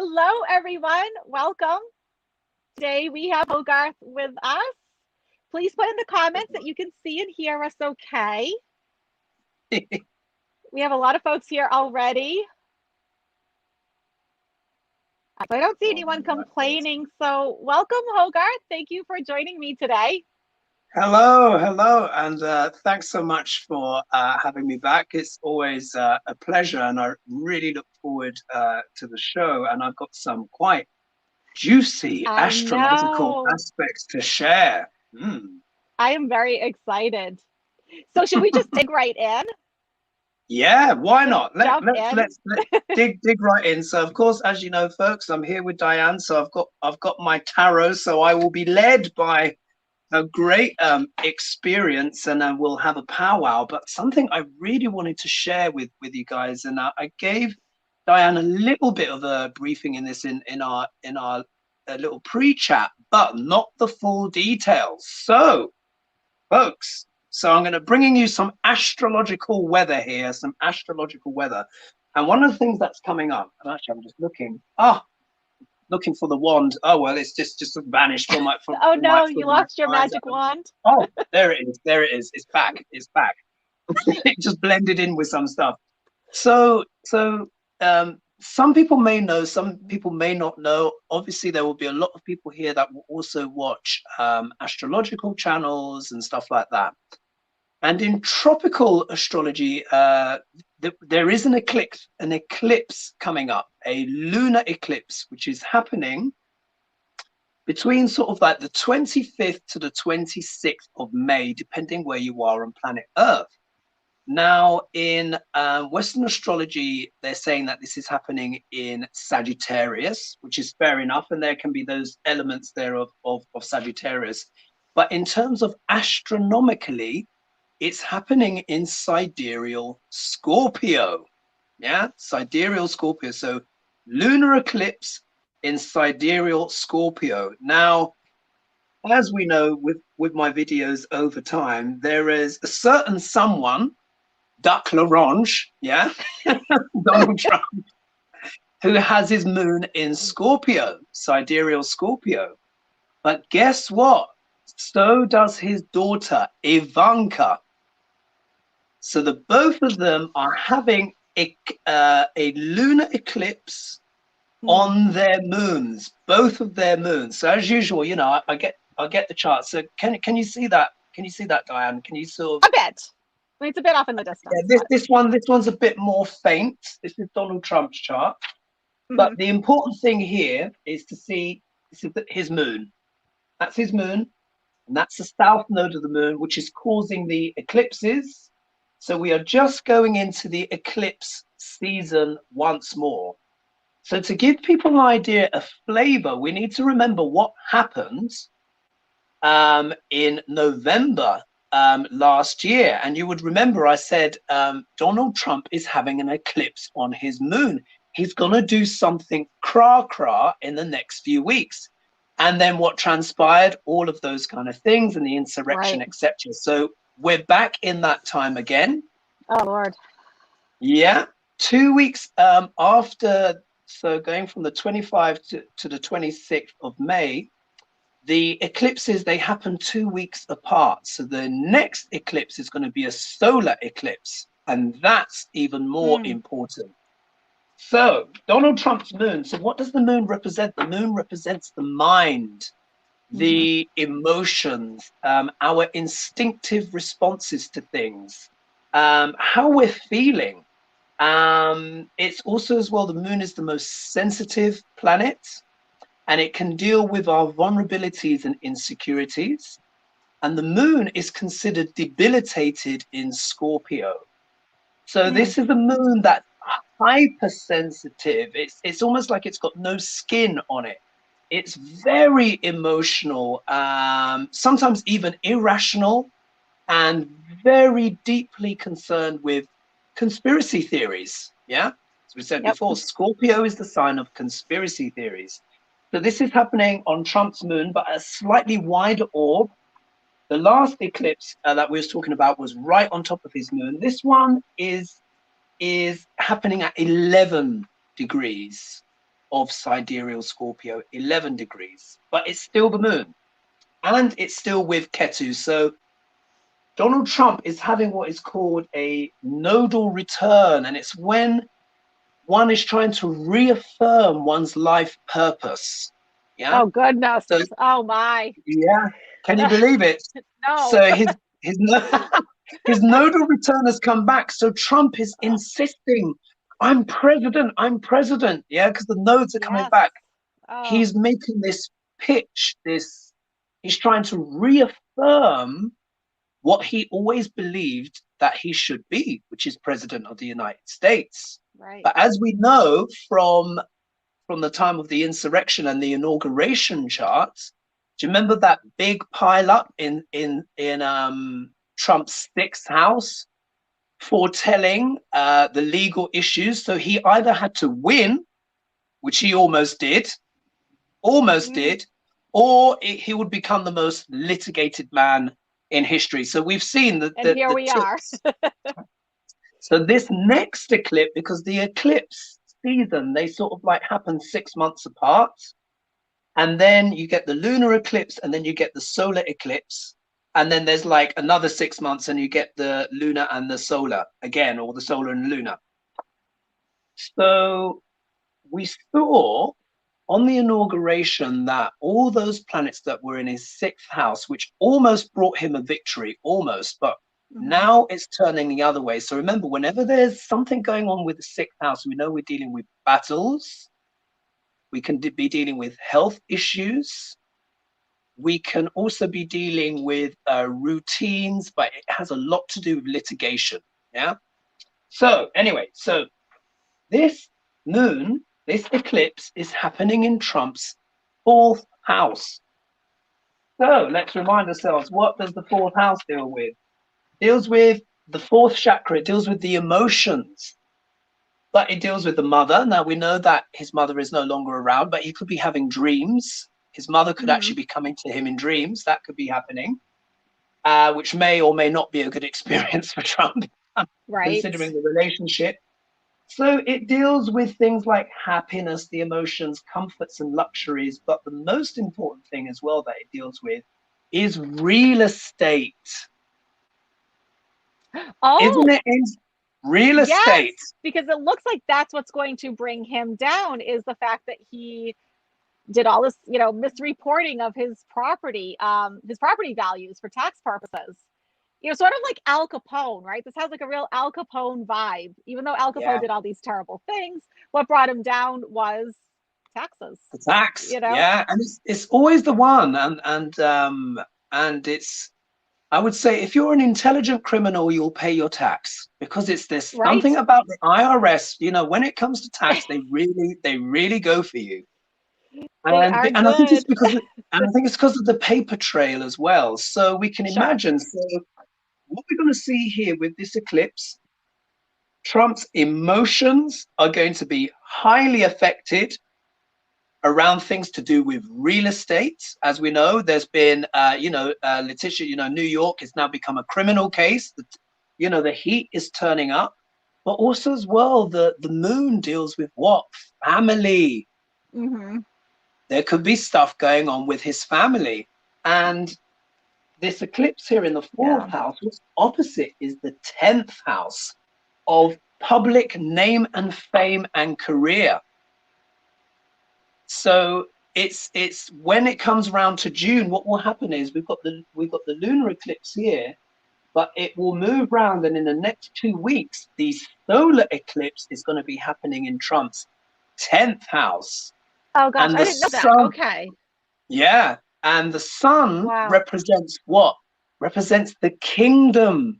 Hello, everyone. Welcome. Today we have Hogarth with us. Please put in the comments that you can see and hear us okay. We have a lot of folks here already. I don't see anyone complaining. So welcome, Hogarth. Thank you for joining me today. Hello, and thanks so much for having me back. It's always a pleasure, and I really look forward to the show. And I've got some quite juicy astrological aspects to share. I am very excited. So should we just dig right in? Yeah, why not? Let's dig right in. So, of course, as you know, folks, I'm here with Diane. So I've got my tarot. So I will be led by a great experience, and we'll have a powwow. But something I really wanted to share with you guys, and I gave Diane a little bit of a briefing in this in our little pre-chat, but not the full details. So, folks, I'm going to bringing you some astrological weather here, and one of the things that's coming up, and actually I'm just looking for the wand. Oh well, it's just vanished from my. Oh no, you lost your magic wand. Oh, there it is. It's back. It just blended in with some stuff. So some people may know, some people may not know. Obviously, there will be a lot of people here that will also watch astrological channels and stuff like that. And in tropical astrology, there is an eclipse coming up, a lunar eclipse, which is happening between sort of like the 25th to the 26th of May, depending where you are on planet Earth. Now, in Western astrology, they're saying that this is happening in Sagittarius, which is fair enough, and there can be those elements there of Sagittarius. But in terms of astronomically, it's happening in sidereal Scorpio. Yeah, sidereal Scorpio. So lunar eclipse in sidereal Scorpio. Now, as we know with my videos over time, there is a certain someone, Duck L'Orange, yeah, Donald Trump, who has his moon in Scorpio, sidereal Scorpio. But guess what? So does his daughter, Ivanka. So the both of them are having a lunar eclipse on their moons, both of their moons. So as usual, you know, I get the chart. So can you see that? Can you see that, Diane? Can you sort of? A bit. I mean, it's a bit off in the distance. Yeah, this one's a bit more faint. This is Donald Trump's chart. But the important thing here is to see this is his moon. That's his moon, and that's the south node of the moon, which is causing the eclipses. So we are just going into the eclipse season once more. So to give people an idea of flavor, we need to remember what happened in November last year. And you would remember I said Donald Trump is having an eclipse on his moon. He's going to do something cra in the next few weeks. And then what transpired, all of those kind of things, and the insurrection, etc. So we're back in that time again. Oh, Lord. Yeah. 2 weeks after, so going from the 25th to the 26th of May, the eclipses, they happen 2 weeks apart. So the next eclipse is going to be a solar eclipse. And that's even more important. So Donald Trump's moon. So what does the moon represent? The moon represents the mind, the emotions, our instinctive responses to things, how we're feeling. It's also as well, the moon is the most sensitive planet, and it can deal with our vulnerabilities and insecurities. And the moon is considered debilitated in Scorpio. So this is a moon that's hypersensitive. It's almost like it's got no skin on it. It's very emotional, sometimes even irrational, and very deeply concerned with conspiracy theories. Yeah, as we said before, Scorpio is the sign of conspiracy theories. So this is happening on Trump's moon, but a slightly wider orb. The last eclipse that we was talking about was right on top of his moon. This one is happening at 11 degrees of sidereal Scorpio, 11 degrees, but it's still the moon and it's still with Ketu. So Donald Trump is having what is called a nodal return, and it's when one is trying to reaffirm one's life purpose. Yeah. Oh goodness. So Oh my. yeah, can you believe it? No. So his his nodal return has come back. So Trump is insisting, I'm president, I'm president. Yeah, because the nodes are coming Yes. back. Oh, He's making this pitch, he's trying to reaffirm what he always believed that he should be, which is president of the United States. right. But as we know from the time of the insurrection and the inauguration charts, do you remember that big pile up in Trump's sixth house, foretelling the legal issues? So he either had to win, which he almost did, or he would become the most litigated man in history. So we've seen And the here we are. So this next eclipse, because the eclipse season, they sort of like happen 6 months apart. And then you get the lunar eclipse, and then you get the solar eclipse. And then there's like another 6 months and you get the lunar and the solar again, or the solar and lunar. So we saw on the inauguration that all those planets that were in his sixth house, which almost brought him a victory, almost, but now it's turning the other way. So remember, whenever there's something going on with the sixth house, we know we're dealing with battles. We can be dealing with health issues. We can also be dealing with routines, but it has a lot to do with litigation. Yeah. So anyway, so this moon, this eclipse is happening in Trump's fourth house. So let's remind ourselves, what does the fourth house deal with? It deals with the fourth chakra. It deals with the emotions, but it deals with the mother. Now we know that his mother is no longer around, but he could be having dreams. His mother could actually be coming to him in dreams. That could be happening, which may or may not be a good experience for Trump, Right. considering the relationship. So it deals with things like happiness, the emotions, comforts, and luxuries. But the most important thing as well that it deals with is real estate. Oh, Isn't it? Real estate. yes, because it looks like that's what's going to bring him down, is the fact that he did all this, misreporting of his property values for tax purposes. Sort of like Al Capone, right? This has like a real Al Capone vibe. Even though Al Capone Yeah. did all these terrible things, what brought him down was taxes. The tax. Yeah, and it's always the one, and it's, I would say, if you're an intelligent criminal, you'll pay your tax, because it's this something about the IRS. When it comes to tax, they really go for you. And I think it's because of the paper trail as well. So we can imagine. So what we're going to see here with this eclipse, Trump's emotions are going to be highly affected around things to do with real estate. As we know, there's been, Letitia, New York has now become a criminal case. The heat is turning up, but also as well, the moon deals with what? Family. There could be stuff going on with his family. And this eclipse here in the fourth house, what's opposite is the 10th house of public name and fame and career. So it's when it comes around to June, what will happen is we've got the lunar eclipse here, but it will move around, and in the next 2 weeks, the solar eclipse is going to be happening in Trump's 10th house. Oh gosh, and I didn't know that. Okay. Yeah, and the sun represents what? Represents the kingdom.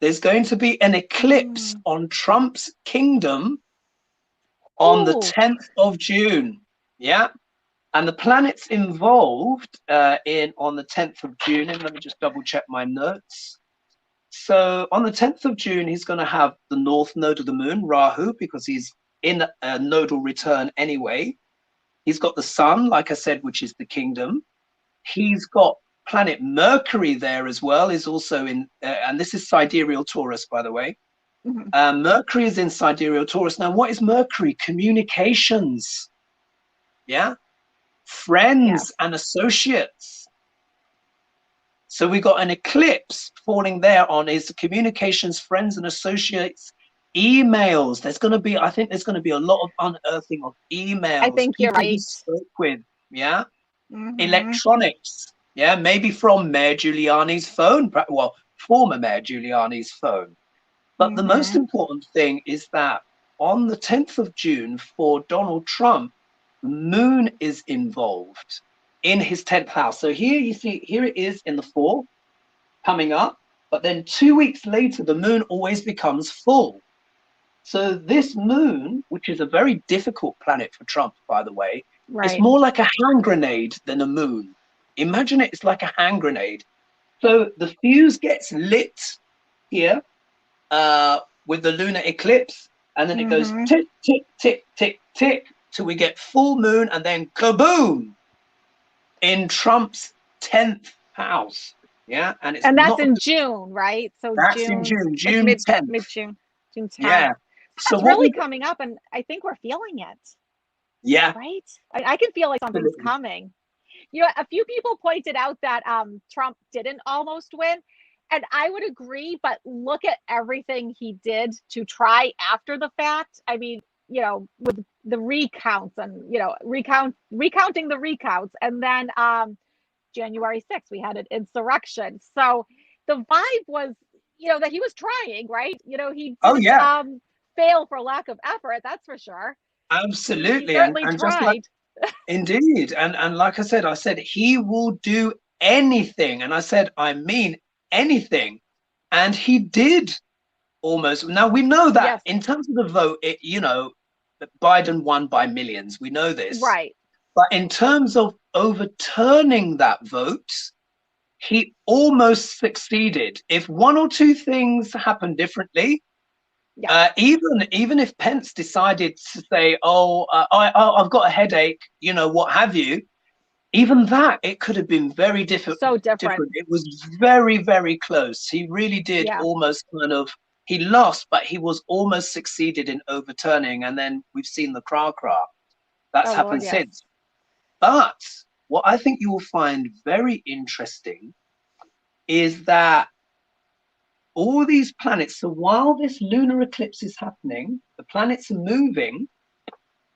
There's going to be an eclipse on Trump's kingdom on the 10th of June. Yeah. And the planets involved on the 10th of June, and let me just double check my notes. So on the 10th of June, he's going to have the north node of the moon, Rahu, because he's in a nodal return anyway. He's got the sun, like I said, which is the kingdom. He's got planet Mercury there as well, is also in, and this is sidereal Taurus, by the way. Mercury is in sidereal Taurus. Now, what is Mercury? Communications. Yeah. Yes. Friends and associates. So we got an eclipse falling there on his communications, friends and associates, emails. There's going to be, I think there's going to be a lot of unearthing of I emails, think you're people he right. spoke with. Yeah. Mm-hmm. Electronics. Yeah. Maybe from Mayor Giuliani's phone. Well, former Mayor Giuliani's phone. But the most Mm-hmm. important thing is that on the 10th of June for Donald Trump, the moon is involved in his 10th house. So here you see, here it is in the 4th coming up, but then 2 weeks later, the moon always becomes full. So this moon, which is a very difficult planet for Trump, by the way, it's Right. more like a hand grenade than a moon. Imagine it's like a hand grenade. So the fuse gets lit here with the lunar eclipse, and then it goes Mm-hmm. tick, tick, tick, tick, tick, till we get full moon, and then kaboom in Trump's 10th house. Yeah, and it's And that's not, in June, right? So that's in June, June, like June 10th. mid June, June 10th. Yeah. So That's what really we, coming up, and I think we're feeling it, yeah, right? I can feel like something's absolutely. coming. You know, a few people pointed out that Trump didn't almost win, and I would agree. But look at everything he did to try after the fact. I mean, you know, with the recounts and recounting the recounts, and then January 6th we had an insurrection. So the vibe was, that he was trying, right? He Oh didn't yeah, fail for lack of effort. That's for sure. He absolutely. certainly And just like, tried. indeed, and like I said he will do anything, and I said I mean anything, and he did almost. Now we know that Yes, in terms of the vote, that Biden won by millions. We know this, right. but in terms of overturning that vote, he almost succeeded. If one or two things happened differently, Yeah. even if Pence decided to say, "Oh, I've got a headache," what have you, even that it could have been very different. So different. Different. It was very, very close. He really did Yeah. almost kind of. He lost, but he was almost succeeded in overturning. And then we've seen the cra. That's Oh Lord, happened yes. since. But what I think you will find very interesting is that all these planets, so while this lunar eclipse is happening, the planets are moving.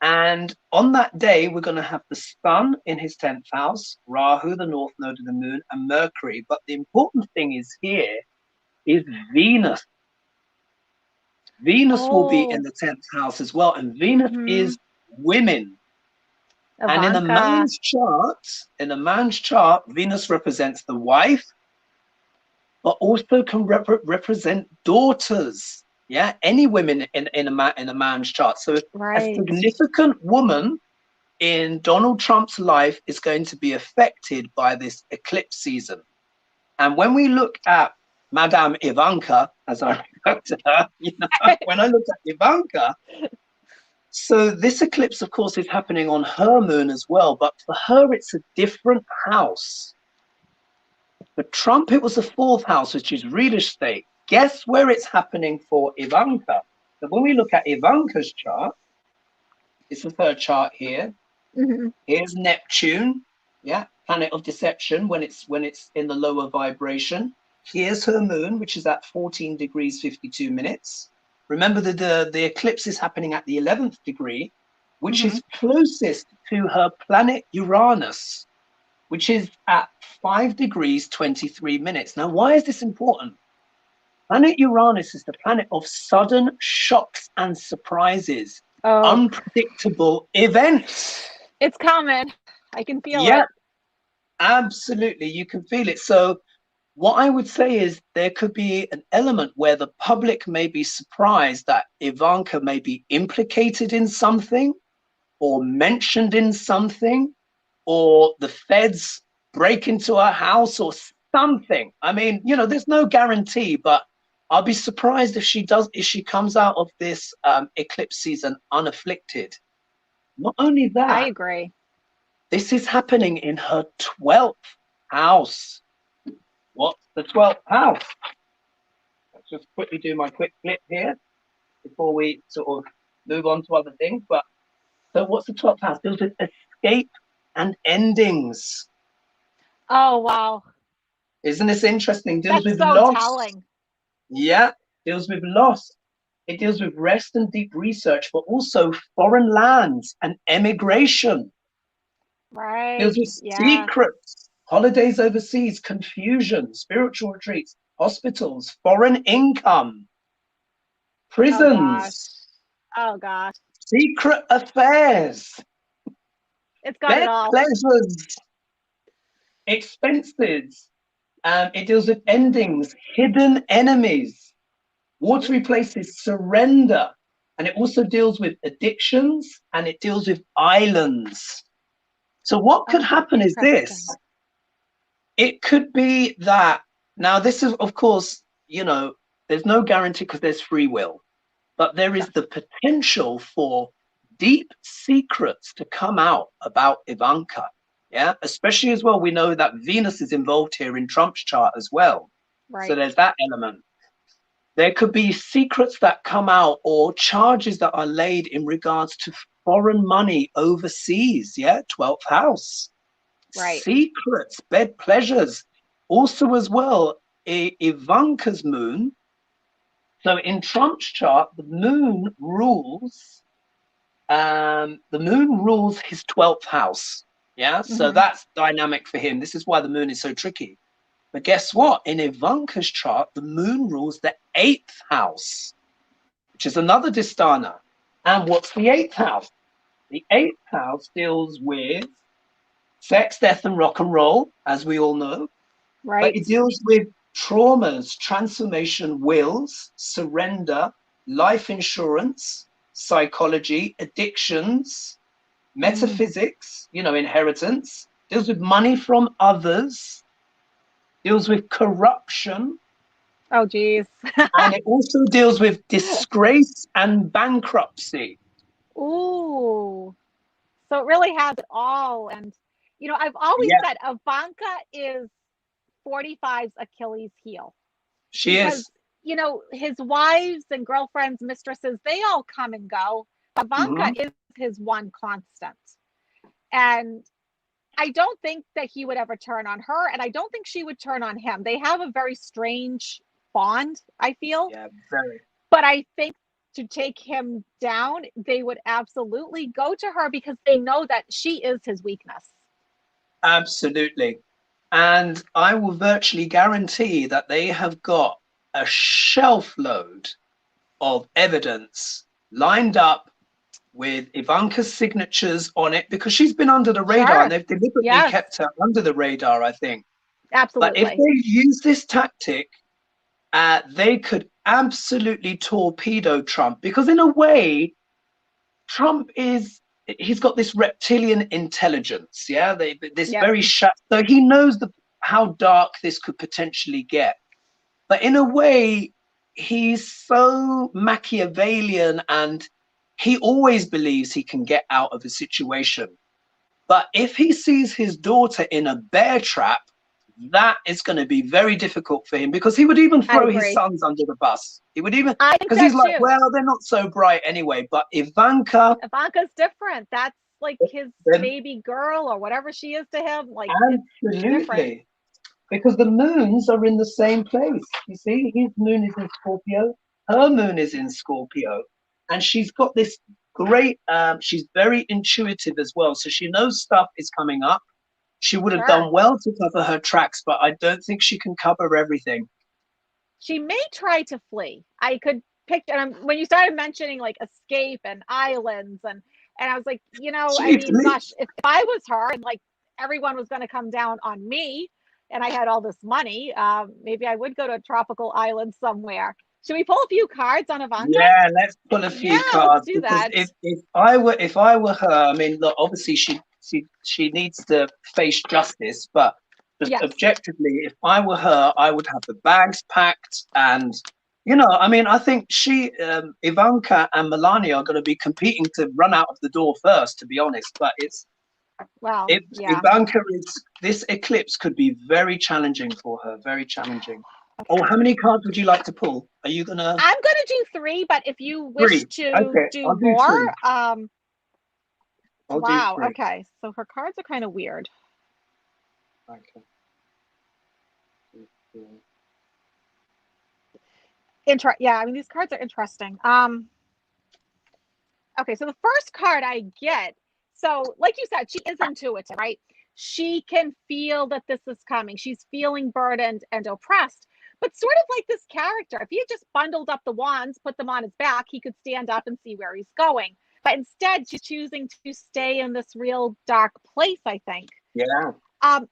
And on that day, we're going to have the sun in his 10th house, Rahu, the north node of the moon, and Mercury. But the important thing is here is Venus. Venus will be in Oh. the 10th house as well. And Venus Mm-hmm. is women. And Ivanka. in a man's chart, Venus represents the wife, but also can represent daughters. Yeah, any women in a man's chart. So a Right. significant woman in Donald Trump's life is going to be affected by this eclipse season. And when we look at Madame Ivanka, as I refer to her, when I look at Ivanka, so this eclipse, of course, is happening on her moon as well, but for her, it's a different house. For Trump, it was the 4th house, which is real estate. Guess where it's happening for Ivanka? So when we look at Ivanka's chart, this is her chart here. Mm-hmm. Here's Neptune, yeah, planet of deception when it's in the lower vibration. Here's her moon, which is at 14 degrees 52 minutes. Remember that the eclipse is happening at the 11th degree, which Mm-hmm. is closest to her planet Uranus, which is at 5 degrees 23 minutes. Now, why is this important? Planet Uranus is the planet of sudden shocks and surprises, Oh, unpredictable events. it's coming. I can feel Yeah, it. absolutely. You can feel it. So, what I would say is there could be an element where the public may be surprised that Ivanka may be implicated in something or mentioned in something, or the feds break into her house or something. I mean, there's no guarantee, but I'll be surprised if she comes out of this eclipse season unafflicted. Not only I that, agree. this is happening in her 12th house. What's the 12th house? Let's just quickly do my quick flip here before we sort of move on to other things. But So what's the 12th house? Deals with escape and endings. Oh, wow. Isn't this interesting? Deals That's with so loss. telling. Yeah, deals with loss. It deals with rest and deep research, but also foreign lands and emigration. Deals Right. with Yeah. secrets, holidays overseas, confusion, spiritual retreats, hospitals, foreign income, Oh, gosh. prisons, Oh, gosh. secret affairs, It's got it bed all. pleasures, expenses. It deals with endings, hidden enemies, watery places, surrender. And it also deals with addictions and it deals with islands. So what could Oh, happen is this. interesting. It could be that now this is, of course, there's no guarantee because there's free will, but there is Sure. the potential for deep secrets to come out about Ivanka. Yeah, especially as well, we know that Venus is involved here in Trump's chart as well. So Right. there's that element. There could be secrets that come out or charges that are laid in regards to foreign money overseas. Yeah, 12th house. Right. Secrets, bed pleasures. Also, as well, Ivanka's moon. So in Trump's chart, the moon rules his 12th house. Yeah, so Hmm. that's dynamic for him. This is why the moon is so tricky. But guess what? In Ivanka's chart, the moon rules the 8th house, which is another Dhisthana. And what's the 8th house? The 8th house deals with sex, death, and rock and roll, as we all know. But Right. it deals with traumas, transformation, wills, surrender, life insurance, psychology, addictions, Mm. metaphysics, inheritance, deals with money from others, deals with corruption, Oh, geez. and it also deals with disgrace and bankruptcy. Ooh. So it really has it all. And, I've always Yeah, said Ivanka is 45's Achilles heel she because, is. his wives and girlfriends, mistresses, they all come and go. Ivanka Mhm. is his one constant. And I don't think that he would ever turn on her. And I don't think she would turn on him. They have a very strange bond, I feel. Yeah, very. But I think to take him down, they would absolutely go to her because they know that she is his weakness. Absolutely. And I will virtually guarantee that they have got a shelf load of evidence lined up with Ivanka's signatures on it because she's been under the radar and Sure. they've deliberately Yes, kept her under the radar, I think. But if absolutely. they use this tactic, they could absolutely torpedo Trump because, in a way, he's got this reptilian intelligence. Yeah, this Yep. very so he knows how dark this could potentially get. But in a way, he's so Machiavellian and he always believes he can get out of a situation. But if he sees his daughter in a bear trap, that is going to be very difficult for him because he would even I throw his agree. sons under the bus. He would even, I think because he's that like, too. well, they're not so bright anyway. But Ivanka, Ivanka's different. That's like his then baby girl or whatever she is to him. Like it's different. absolutely, because the moons are in the same place. You see, his moon is in Scorpio, her moon is in Scorpio, and she's got this great. She's very intuitive as well, so she knows stuff is coming up. She would have Sure. done well to cover her tracks, but I don't think she can cover everything. She may try to flee. I could picture when you started mentioning like escape and islands and I was like, I mean, Chiefly, gosh, if I was her and like everyone was going to come down on me and I had all this money, maybe I would go to a tropical island somewhere. Should we pull a few cards on Ivanka? yeah. Let's pull a Yeah, few let's cards do because that. if I were her, I mean, look, obviously she needs to face justice, but just Yes, objectively, if I were her, I would have the bags packed, and I mean, I think Ivanka and Melania are going to be competing to run out of the door first, to be honest. But well, if yeah. Ivanka is, this eclipse could be very challenging for her, very challenging. Oh, Okay. how many cards would you like to pull? Are you gonna I'm going to do three, but if you wish three? to Okay, do I'll do more, two. I'll do Wow. 3. Okay. So her cards are kind of weird. Okay. Yeah, I mean these cards are interesting. Okay, so the first card I get, so like you said, she is intuitive, right? She can feel that this is coming. She's feeling burdened and oppressed. But sort of like this character, if he had just bundled up the wands, put them on his back, he could stand up and see where he's going. But instead, she's choosing to stay in this real dark place, I think. Yeah. Um,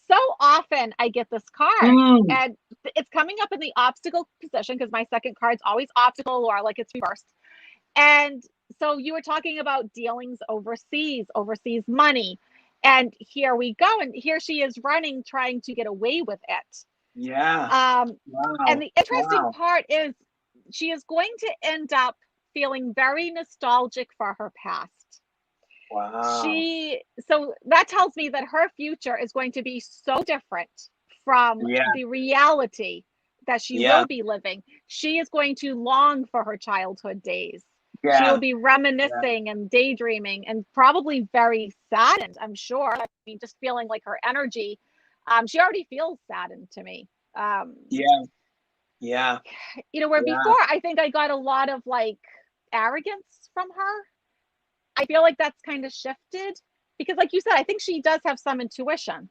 so often I get this card Mm. and it's coming up in the obstacle position because my second card's always obstacle or like it's reversed. And so you were talking about dealings overseas money. And here we go. And here she is running, trying to get away with it. Yeah. And Wow. the interesting Wow. part is she is going to end up feeling very nostalgic for her past. Wow. So that tells me that her future is going to be so different from Yeah. the reality that she Yeah. will be living. She is going to long for her childhood days. She will Yeah. be Yeah. reminiscing and daydreaming and probably very saddened, I'm sure. I mean, just feeling like her energy. She already feels saddened to me. Um, Yeah. Yeah. where Yeah. before I think I got a lot of like arrogance from her. I feel like that's kind of shifted because, like you said, I think she does have some intuition.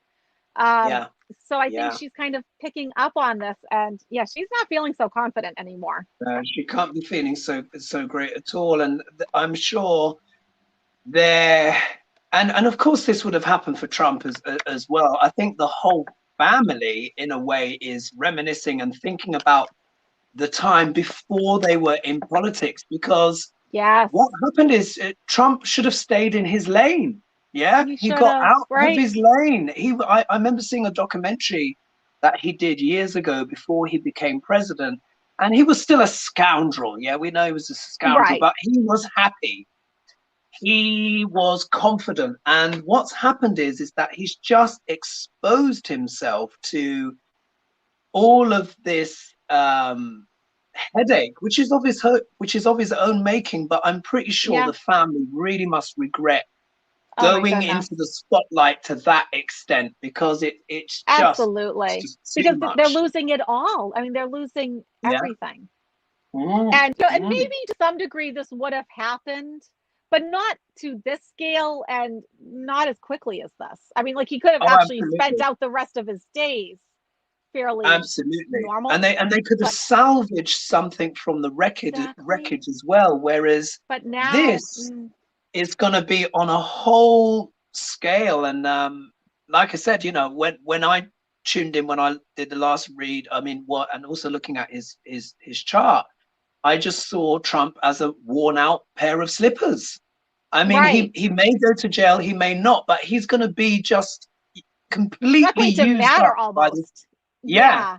Um, Yeah. so I think Yeah. she's kind of picking up on this, and yeah, she's not feeling so confident anymore. She can't be feeling so great at all, and I'm sure there, and of course this would have happened for Trump as well. I think the whole family, in a way, is reminiscing and thinking about the time before they were in politics, because Yes, what happened is Trump should have stayed in his lane. Yeah, he he should got have, out of right? his lane. I remember seeing a documentary that he did years ago before he became president, and he was still a scoundrel. Yeah, we know he was a scoundrel, Right. but he was happy. He was confident. And what's happened is that he's just exposed himself to all of this headache, which is of his own making. But I'm pretty sure Yeah. the family really must regret Oh my going goodness. into the spotlight to that extent, because it's Absolutely. just too Because they're much. losing it all. I mean, they're losing Yeah. everything. Mm, And mm. maybe to some degree this would have happened, but not to this scale and not as quickly as this. I mean, like he could have Oh, actually spent absolutely. out the rest of his days fairly Absolutely. And normal, they could have but salvaged something from the exactly. wreckage as well. Whereas But now, this is going to be on a whole scale. And like I said, when I tuned in, when I did the last read, I mean, and also looking at his chart, I just saw Trump as a worn out pair of slippers. I mean, right. he may go to jail, he may not, but he's going to be just Not completely going to used up matter by this. almost. Yeah, Yeah.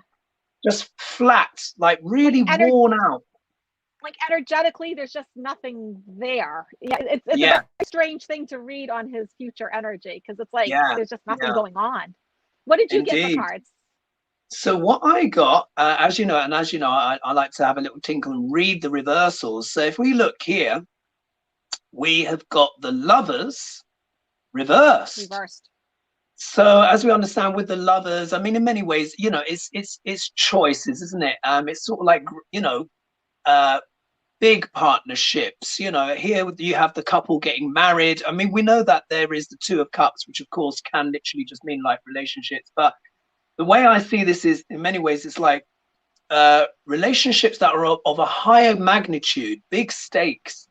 just flat, like Like really worn out. like energetically, there's just nothing there. Yeah, it's a Yeah, very strange thing to read on his future energy because it's like yeah, there's just nothing yeah, going on. What did you get for indeed. cards? So what I got, as you know, I like to have a little tinkle and read the reversals. So if we look here, we have got the Lovers reversed. Reversed. So as we understand with the Lovers, I mean, in many ways, it's choices, isn't it? It's sort of like, uh, big partnerships. Here you have the couple getting married. I mean, we know that there is the Two of Cups, which of course can literally just mean like relationships. But the way I see this is, in many ways, it's like relationships that are of a higher magnitude, big stakes.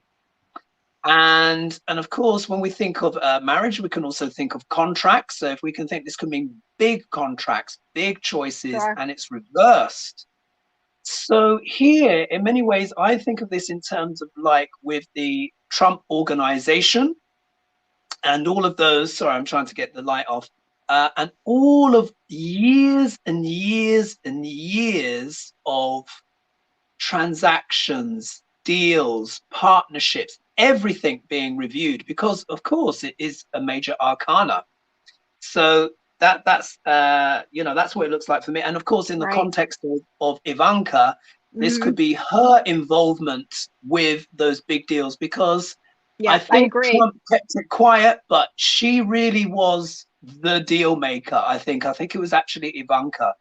And of course, when we think of marriage, we can also think of contracts. So if we can think, this could mean big contracts, big choices, Sure. and it's reversed. So here, in many ways, I think of this in terms of like with the Trump organization and all of those. Sorry, I'm trying to get the light off. And all of years and years and years of transactions, deals, partnerships, everything being reviewed, because of course it is a major arcana. So that's that's what it looks like for me. And of course, in the Right. context of Ivanka, this Mm-hmm. could be her involvement with those big deals, because Yeah, I I think agree. Trump kept it quiet, but she really was the deal maker. I think it was actually Ivanka,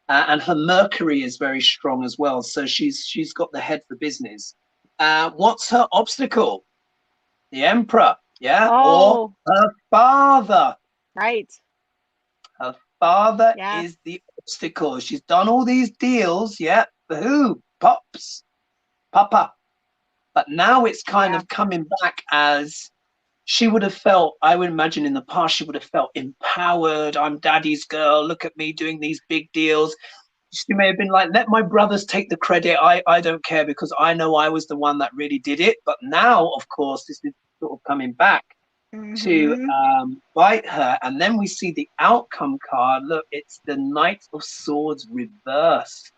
and her Mercury is very strong as well. So she's got the head for business. What's her obstacle? The Emperor, yeah, or Oh, her father. right. Her father Yes. is the obstacle. She's done all these deals, yeah. For who? Pops, Papa. But now it's kind Yeah. of coming back as she would have felt, I would imagine in the past, she would have felt empowered. I'm daddy's girl. Look at me doing these big deals. She may have been like, let my brothers take the credit. I don't care because I know I was the one that really did it. But now, of course, this is sort of coming back to Mm-hmm. bite her. And then we see the outcome card. Look, it's the Knight of Swords reversed.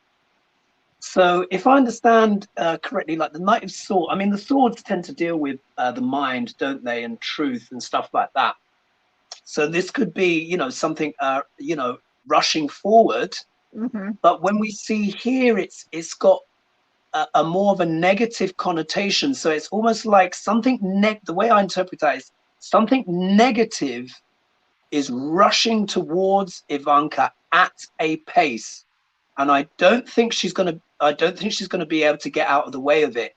So if I understand correctly, like the Knight of Swords, I mean, the swords tend to deal with the mind, don't they? And truth and stuff like that. So this could be, something, rushing forward. Mm-hmm. But when we see here, it's got a more of a negative connotation. So it's almost like something the way I interpret that is something negative is rushing towards Ivanka at a pace. And I don't think she's gonna be able to get out of the way of it.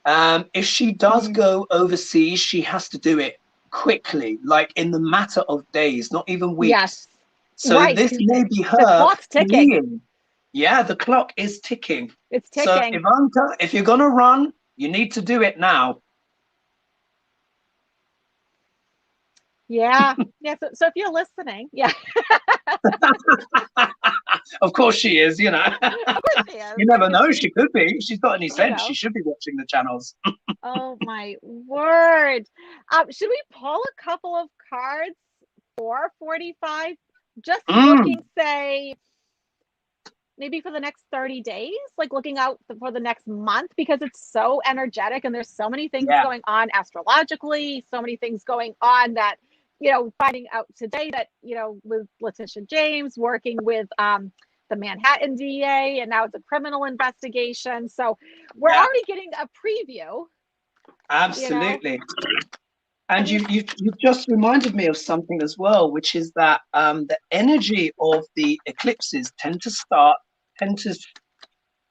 If she does Mm-hmm. go overseas, she has to do it quickly, like in the matter of days, not even weeks. Yes. So Right. this 'Cause may be the her clock's ticking. fleeing. Yeah, the clock is ticking. It's So ticking. Ivanka, if you're gonna run, you need to do it now. Yeah. Yeah. So if you're listening, yeah, Of course she is, of course she is. You never Because know, she could be. If she's got any you sense, she know. should be watching the channels. Oh my word. Should we pull a couple of cards for 45? Just looking, Mm, say, maybe for the next 30 days, like looking out for the next month, because it's so energetic and there's so many things yeah, going on astrologically, so many things going on that, finding out today that, with Letitia James working with the Manhattan DA, and now it's a criminal investigation. So we're yeah, already getting a preview, you know. absolutely. I And mean, you just reminded me of something as well, which is that the energy of the eclipses tend to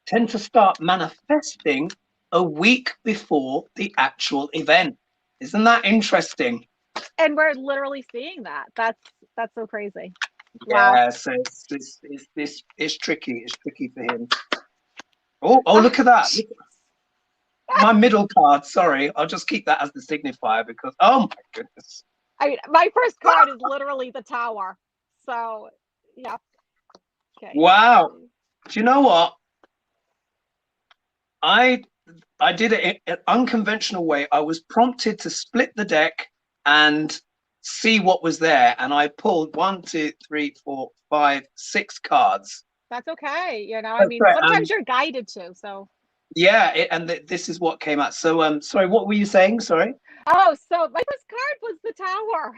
tend to start manifesting a week before the actual event. Isn't that interesting? and we're literally seeing that. That's so crazy. Wow. Yeah, so it's tricky. It's tricky for him. Oh, look at that. Look, my middle card. Sorry, I'll just keep that as the signifier because oh my goodness. I mean, my first card is literally the tower. So, yeah. Okay. Wow. Do you know what? I I did it in an unconventional way. I was prompted to split the deck and see what was there, and I pulled 1, 2, 3, 4, 5, 6 cards. That's okay. I Oh, mean, sorry, sometimes you're guided to. So, yeah, this is what came out. So, sorry, what were you saying? Sorry. oh, so my first card was the tower.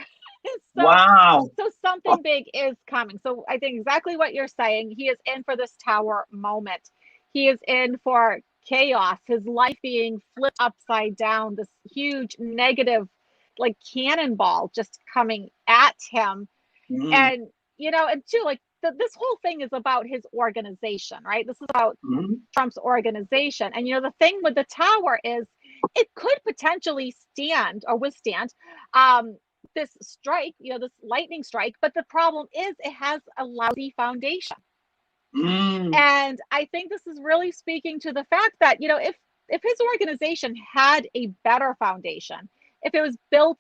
so, Wow. so something big is coming. So I think exactly what you're saying. He is in for this tower moment. He is in for chaos, his life being flipped upside down, this huge negative, like cannonball just coming at him. Mm, And and two, like this whole thing is about his organization, right? This is about mm, Trump's organization. And the thing with the tower is it could potentially stand or withstand this strike, this lightning strike, but the problem is it has a lousy foundation. mm. And I think this is really speaking to the fact that, if his organization had a better foundation, if it was built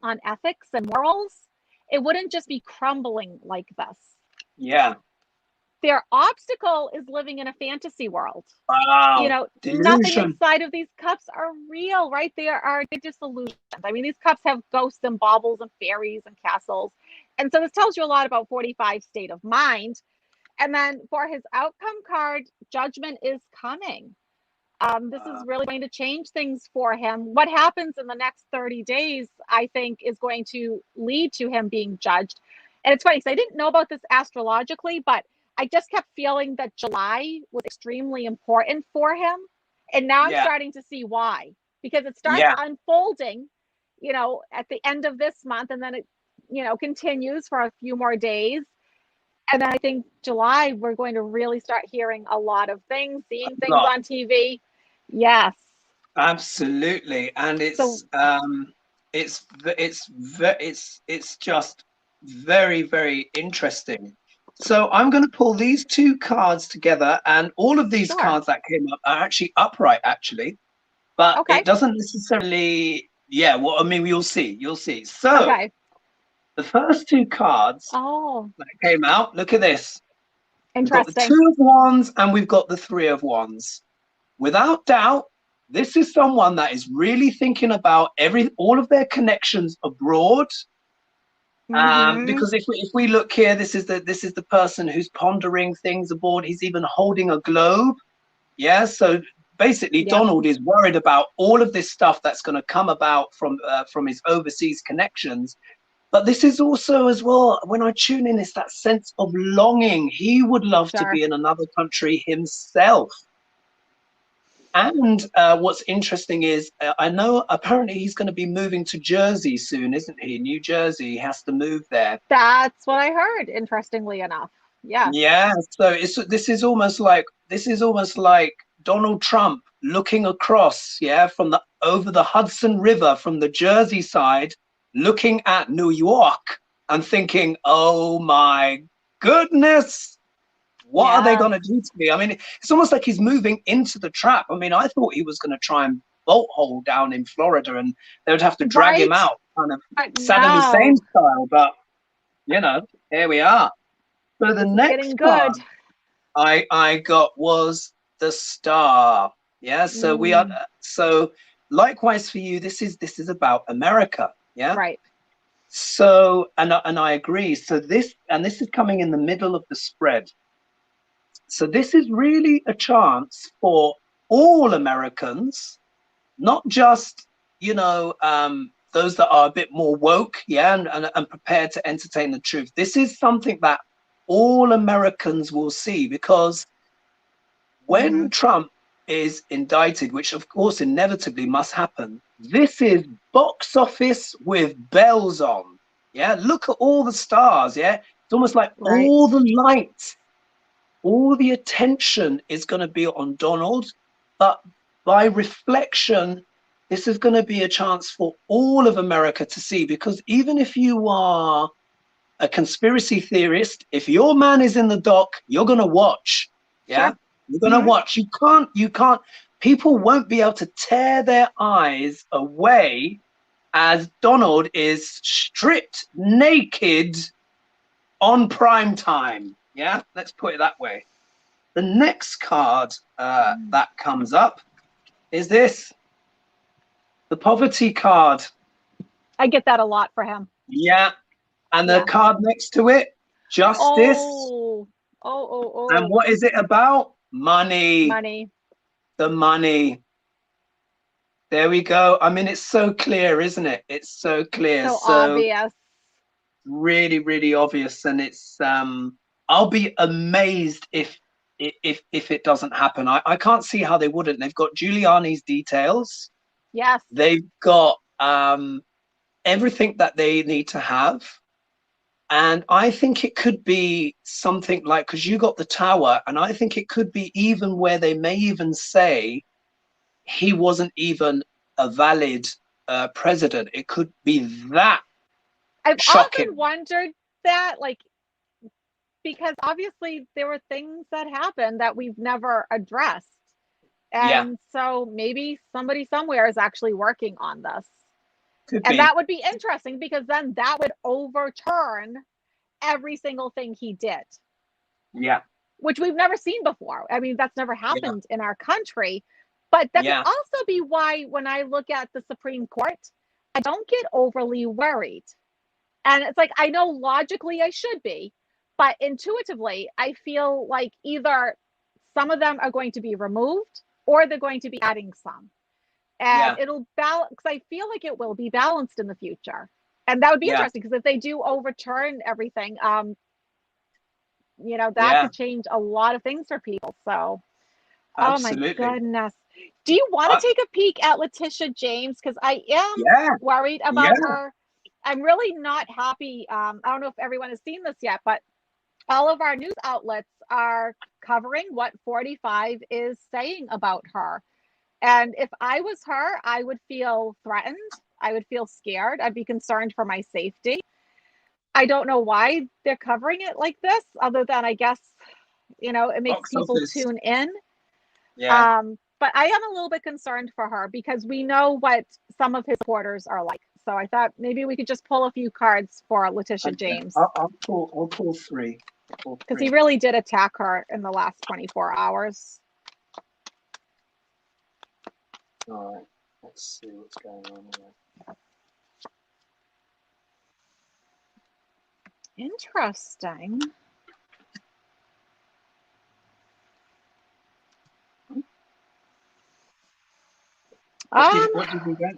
on ethics and morals, it wouldn't just be crumbling like this. Yeah. Their obstacle is living in a fantasy world. Wow. Nothing Delusion. inside of these cups are real, right? They're just illusions. I mean, these cups have ghosts and baubles and fairies and castles. And so this tells you a lot about 45 state of mind. And then for his outcome card, judgment is coming. This is really going to change things for him. What happens in the next 30 days, I think, is going to lead to him being judged. And it's funny because I didn't know about this astrologically, but I just kept feeling that July was extremely important for him. And now I'm Yeah. starting to see why. because it starts Yeah, unfolding, you know, at the end of this month, and then it, you know, continues for a few more days. And then I think July, we're going to really start hearing a lot of things, seeing things lot. on TV. Yes. Absolutely. And So it's just very, very interesting. So I'm going to pull these two cards together, and all of these sure. cards that came up are actually upright, actually, but Okay. it doesn't necessarily, yeah, well, I mean, you'll see, you'll see. So Okay. the first two cards Oh, that came out, look at this. We've got the interesting. Two of Wands and we've got the Three of Wands. Without doubt, this is someone that is really thinking about all of their connections abroad. Mm-hmm. Because if we look here, this is the person who's pondering things abroad. He's even holding a globe. Yeah. So basically, Yep. Donald is worried about all of this stuff that's going to come about from his overseas connections. But this is also, as well, when I tune in, it's that sense of longing. He would love to Sure. be in another country himself. And what's interesting is I know apparently he's going to be moving to Jersey soon, isn't he? New Jersey, he has to move there. That's what I heard, interestingly enough. Yes. Yeah, so this is almost like Donald Trump looking across, yeah, from the over the Hudson River from the Jersey side, looking at New York and thinking, "Oh my goodness, what are they Yes. going to do to me?" I mean, it's almost like he's moving into the trap. I mean, I thought he was going to try and bolt hole down in Florida and they would have to drag him Right. out, kind of But Saddam Hussein no, style. But, here we are. So the this is getting next good. card I got was the Star. Yeah, so we are, Mm, so likewise for you, this is about America. Yeah. right. So, and I agree. So this is coming in the middle of the spread. So this is really a chance for all Americans, not just, those that are a bit more woke, yeah, and prepared to entertain the truth. This is something that all Americans will see, because Mm-hmm. when Trump is indicted, which of course inevitably must happen, this is box office with bells on. Yeah, look at all the stars. Yeah, it's almost like Right. all the lights, all the attention is going to be on Donald, but by reflection, this is going to be a chance for all of America to see, because even if you are a conspiracy theorist, if your man is in the dock, you're going to watch. Yeah, Sure. you're going to Mm-hmm. watch. You can't, people won't be able to tear their eyes away as Donald is stripped naked on prime time. Yeah, let's put it that way. The next card that comes up is this, the poverty card. I get that a lot for him. Yeah, and the Yeah. card next to it, justice. Oh, And oh. what is it about? Money, Money. the money. There we go. I mean, it's so clear, isn't it? It's so clear. So So obvious. really, really obvious. And it's I'll be amazed if it doesn't happen. I can't see how they wouldn't. They've got Giuliani's details. Yes. They've got everything that they need to have. And I think it could be something like, because you got the tower, and I think it could be even where they may even say he wasn't even a valid president. It could be that I've often shocking. wondered that, like, because obviously there were things that happened that we've never addressed. Yeah, And so maybe somebody somewhere is actually working on this. could And be. that would be interesting, because then that would overturn every single thing he did, Yeah, which we've never seen before. I mean, that's never yeah, happened in our country. But that could yeah, also be why, when I look at the Supreme Court, I don't get overly worried. And it's like, I know logically I should be, but intuitively, I feel like either some of them are going to be removed or they're going to be adding some. And yeah, it'll balance, because I feel like it will be balanced in the future. And that would be yeah, interesting, because if they do overturn everything, that yeah. could change a lot of things for people. So, oh my Absolutely. goodness. Do you want to take a peek at Letitia James? Because I am Yeah, worried yeah. about her. I'm really not happy. I don't know if everyone has seen this yet, but all of our news outlets are covering what 45 is saying about her. And if I was her, I would feel threatened. I would feel scared. I'd be concerned for my safety. I don't know why they're covering it like this, other than I guess, it makes Box people office. tune in. Yeah. But I am a little bit concerned for her because we know what some of his supporters are like. So I thought maybe we could just pull a few cards for Letitia Okay. James. I'll pull three. Because he really did attack her in the last 24 hours. All right. Let's see what's going on here. Interesting. What did you get?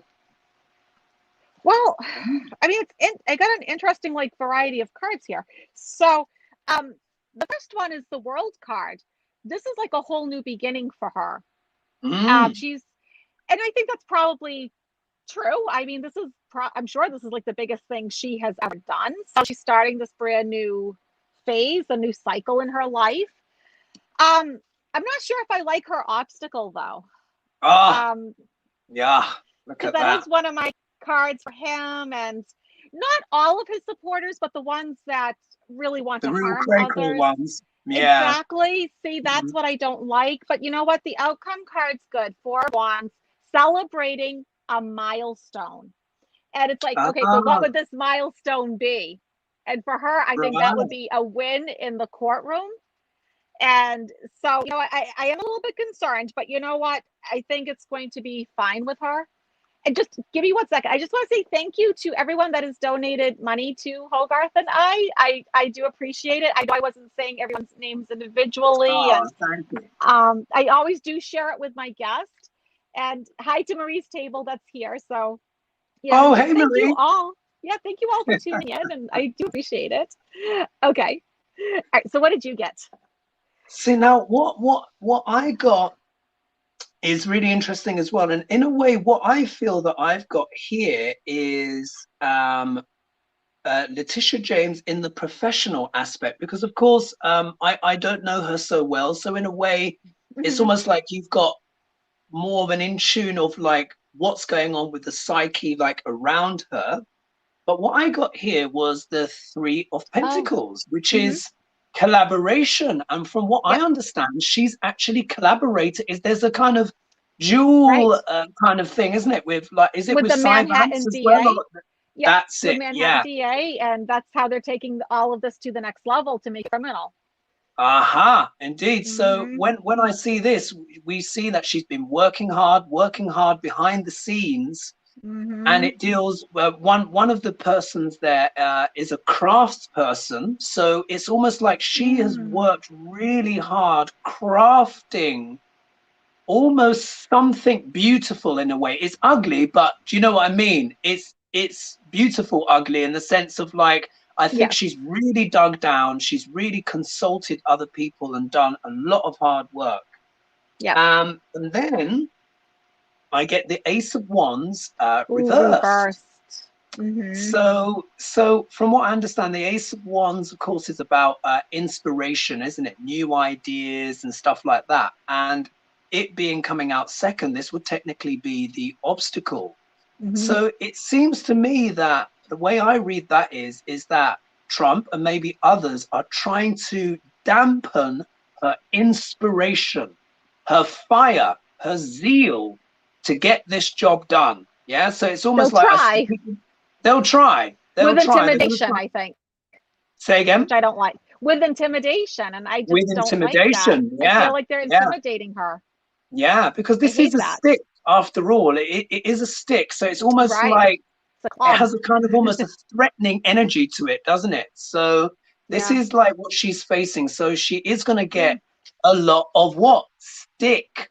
Well, I mean, I got an interesting variety of cards here. So, the first one is the World card. This is like a whole new beginning for her. And I think that's probably true. I mean, I'm sure this is like the biggest thing she has ever done. So she's starting this brand new phase, a new cycle in her life. I'm not sure if I like her obstacle though. Yeah, look at because that is one of my cards for him, and not all of his supporters, but the ones that really want to real harm critical others. ones. Yeah. Exactly. See, that's what I don't like. But you know what? The outcome card's good. 4 of Wands, celebrating a milestone. And it's like, okay, so what would this milestone be? And for her, I think that would be a win in the courtroom. And so, I am a little bit concerned, but you know what? I think it's going to be fine with her. And just give me 1 second. I just want to say thank you to everyone that has donated money to Hogarth and I do appreciate it. I know I wasn't saying everyone's names individually, and thank you. I always do share it with my guest. And hi to Marie's table that's here. So hey thank Marie. you all. Yeah, thank you all for tuning in, and I do appreciate it. Okay. All right. So what did you get? See, now what I got is really interesting as well. And in a way, what I feel that I've got here is Letitia James in the professional aspect, because of course I don't know her so well. So in a way, it's almost like you've got more of an in tune of like what's going on with the psyche like around her. But what I got here was the 3 of Pentacles, which is collaboration. And from what I understand, she's actually collaborated. There's a kind of dual kind of thing, isn't it? With like, is it with the Manhattan as DA? well? Yeah, That's it. Manhattan DA, and that's how they're taking all of this to the next level to make it criminal. Aha, indeed. So when I see this, we see that she's been working hard behind the scenes. And it deals one of the persons there is a crafts person, so it's almost like she has worked really hard crafting almost something beautiful. In a way, it's ugly, but do you know what I mean? It's beautiful ugly in the sense of like, I think she's really dug down, she's really consulted other people and done a lot of hard work. And then I get the Ace of Wands reversed. So from what I understand, the Ace of Wands, of course, is about inspiration, isn't it? New ideas and stuff like that. And it being coming out second, this would technically be the obstacle. So it seems to me that the way I read that is that Trump and maybe others are trying to dampen her inspiration, her fire, her zeal to get this job done. Yeah, so it's almost they'll try with intimidation, I think. Say again? Which I don't like. With intimidation, and I just don't like that. I feel like they're intimidating her. Yeah, because this is a stick after all. It is a stick, so it's almost like it has a kind of almost a threatening energy to it, doesn't it? So this is like what she's facing. So she is going to get a lot of stick.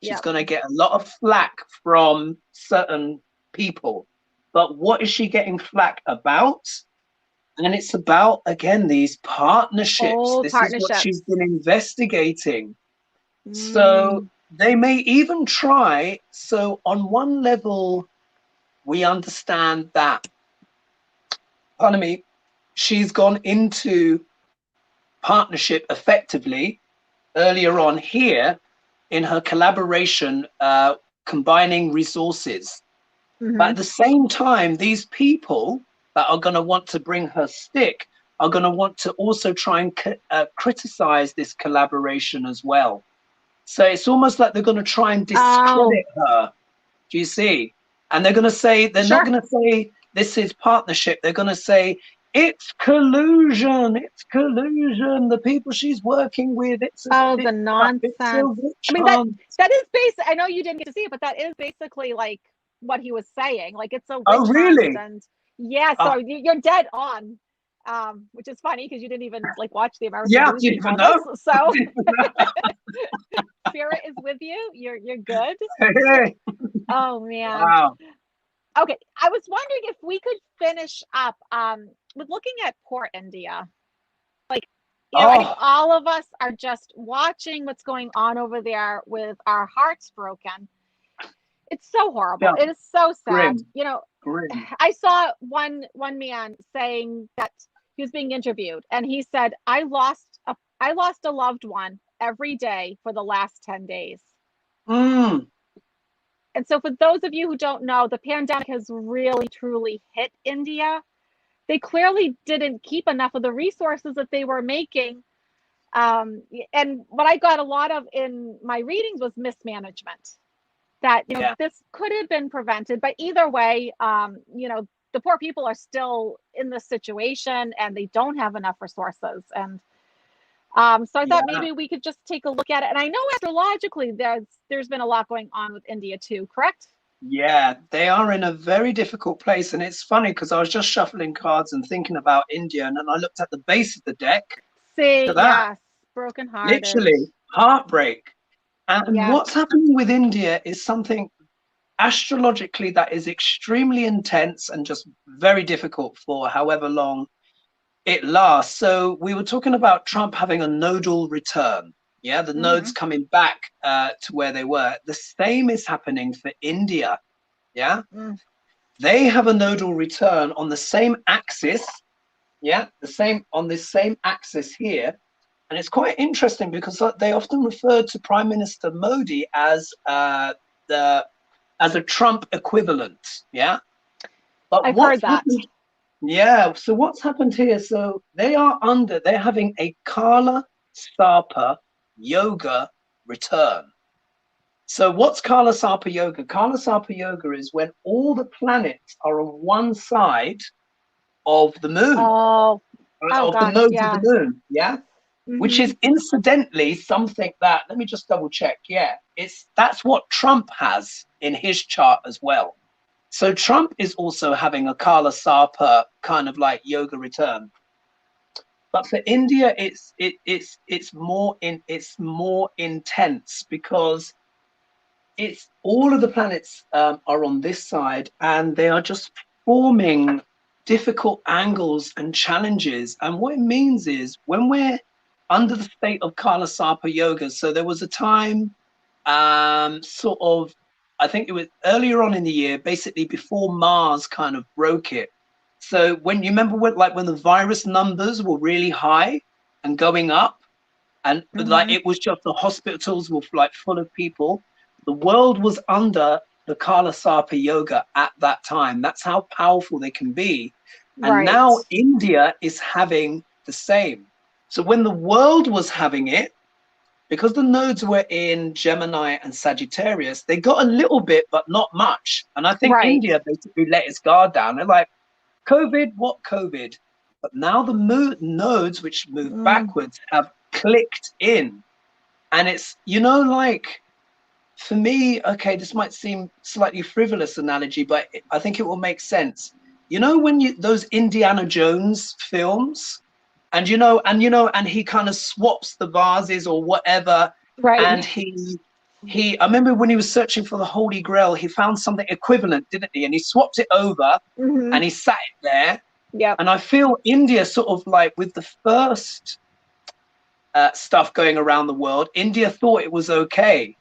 She's going to get a lot of flack from certain people. But what is she getting flack about? And it's about, again, these partnerships. This is what she's been investigating. So they may even try. So on one level, we understand that, pardon me, she's gone into partnership effectively earlier on here in her collaboration, combining resources. But at the same time, these people that are going to want to bring her stick are going to want to also try and criticize this collaboration as well. So it's almost like they're going to try and discredit her. Do you see? And they're going to say, they're not going to say this is partnership. They're going to say it's collusion. It's collusion. The people she's working with. It's the nonsense. It's a witch I mean, hunt. that is basic. I know you didn't get to see it, but that is basically like what he was saying. Like, it's a witch Oh, really? hunt, and yeah. So you're dead on. Which is funny because you didn't even like watch the American news before this. So spirit is with you. You're good. Hey. Oh man. Wow. Okay, I was wondering if we could finish up with looking at poor India. Like, you know, I think all of us are just watching what's going on over there with our hearts broken. It's so horrible. Yeah. It is so sad. Grim. You know, Grim. I saw one man saying that he was being interviewed, and he said, I lost a loved one every day for the last 10 days. Mm. And so for those of you who don't know, the pandemic has really, truly hit India. They clearly didn't keep enough of the resources that they were making. And what I got a lot of in my readings was mismanagement. That, you know, this could have been prevented. But either way, you know, the poor people are still in this situation and they don't have enough resources. And so I thought maybe we could just take a look at it. And I know astrologically there's been a lot going on with India too, correct? Yeah, they are in a very difficult place. And it's funny because I was just shuffling cards and thinking about India, and then I looked at the base of the deck. See, yes, broken hearted. Literally, heartbreak. And what's happening with India is something astrologically that is extremely intense and just very difficult for however long it lasts. So we were talking about Trump having a nodal return. Yeah, the nodes coming back to where they were. The same is happening for India. Yeah, they have a nodal return on the same axis. Yeah, on this same axis here. And it's quite interesting because they often refer to Prime Minister Modi as a Trump equivalent. Yeah, but I've heard that. Yeah, so what's happened here? So they're having a Kala Sarpa Yoga return. So what's Kala Sarpa Yoga? Kala Sarpa Yoga is when all the planets are on one side of the moon. The nodes of the moon. Yeah. Which is incidentally something that, let me just double check. Yeah, that's what Trump has in his chart as well. So Trump is also having a Kala Sarpa kind of like yoga return. But for India, it's more intense because it's all of the planets are on this side, and they are just forming difficult angles and challenges. And what it means is when we're under the state of Kala Sarpa Yoga, so there was a time sort of, I think it was earlier on in the year, basically before Mars kind of broke it. So when you remember when the virus numbers were really high and going up, and like it was just the hospitals were like full of people, the world was under the Kala Sarpa Yoga at that time. That's how powerful they can be. And now India is having the same. So when the world was having it, because the nodes were in Gemini and Sagittarius, they got a little bit, but not much. And I think India basically let its guard down. They're like, COVID, what COVID? But now the nodes, which move backwards, have clicked in. And it's, you know, like, for me, okay, this might seem slightly frivolous analogy, but I think it will make sense. You know, when those Indiana Jones films, and he kind of swaps the vases or whatever. And I remember when he was searching for the Holy Grail, he found something equivalent, didn't he? And he swapped it over and he sat it there. Yeah. And I feel India sort of like with the first stuff going around the world, India thought it was okay.